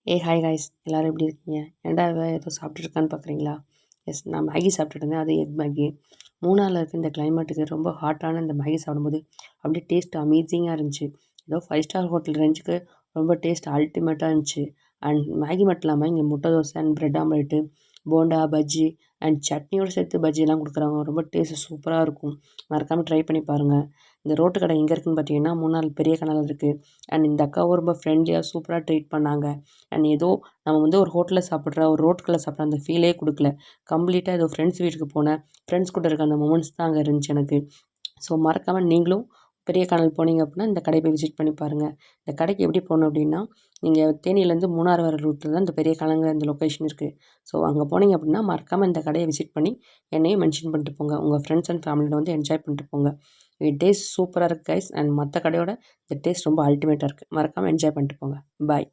Hi guys எல்லோரும் எப்படி இருக்கீங்க? ஏன்டா ஏதோ சாப்பிட்டுருக்கான்னு பார்க்குறீங்களா? எஸ், நான் மேகி சாப்பிட்டுட்டு இருந்தேன். அது எக் மேகி. மூணாரில் இருக்க இந்த கிளைமேட்டுக்கு ரொம்ப ஹாட்டான இந்த மேகி சாப்பிடும்போது அப்படியே டேஸ்ட் அமேசிங்காக இருந்துச்சு. ஏதோ 5 ஸ்டார் ஹோட்டல் ரேஞ்சுக்கு ரொம்ப டேஸ்ட் அல்டிமேட்டாக இருந்துச்சு. அண்ட் மேகி மட்டும் இல்லாமல் இங்கே முட்டை dosa and bread omelette, bonda, bajji and சட்னியோடு சேர்த்து பஜ்ஜியெல்லாம் கொடுக்குறாங்க. ரொம்ப டேஸ்ட்டு சூப்பராக இருக்கும். மறக்காமல் ட்ரை பண்ணி பாருங்கள். இந்த ரோட்டு கடை எங்கே இருக்குதுன்னு பார்த்தீங்கன்னா, மூணார் பெரிய கனல் இருக்குது. அண்ட் இந்த அக்காவும் ரொம்ப ஃப்ரெண்ட்லியாக சூப்பராக ட்ரீட் பண்ணாங்க. அண்ட் ஏதோ நம்ம ஒரு ஹோட்டலில் சாப்பிட்ற ஒரு ரோட்டுக்குள்ளே சாப்பிட்ற அந்த ஃபீலே கொடுக்கல. கம்ப்ளீட்டாக ஏதோ ஃப்ரெண்ட்ஸ் வீட்டுக்கு போனேன். ஃப்ரெண்ட்ஸ் கூட இருக்க அந்த மொமெண்ட்ஸ் தான் அங்கே இருந்துச்சு எனக்கு. ஸோ மறக்காமல் நீங்களும் பெரிய கனல் போனீங்க அப்படின்னா இந்த கடையை போய் விசிட் பண்ணி பாருங்கள். இந்த கடைக்கு எப்படி போகணும் அப்படின்னா, நீங்கள் தேனியிலேருந்து மூணார் வர ரூட்டில் தான் இந்த பெரிய கனலுங்கிற இந்த லொக்கேஷன் இருக்குது. ஸோ அங்கே போனீங்க அப்படின்னா மறக்காமல் இந்த கடையை விசிட் பண்ணி என்னையும் மென்ஷன் பண்ணிட்டு போங்க. உங்கள் ஃப்ரெண்ட்ஸ் அண்ட் ஃபேமிலியோட வந்து என்ஜாய் பண்ணிட்டு போங்க. டேஸ்ட் சூப்பராக இருக்குது கைஸ். அண்ட் மற்ற கடையோட இந்த டேஸ்ட் ரொம்ப அல்டிமேட்டாக இருக்குது. மறக்காமல் என்ஜாய் பண்ணிட்டு போங்க. பாய்.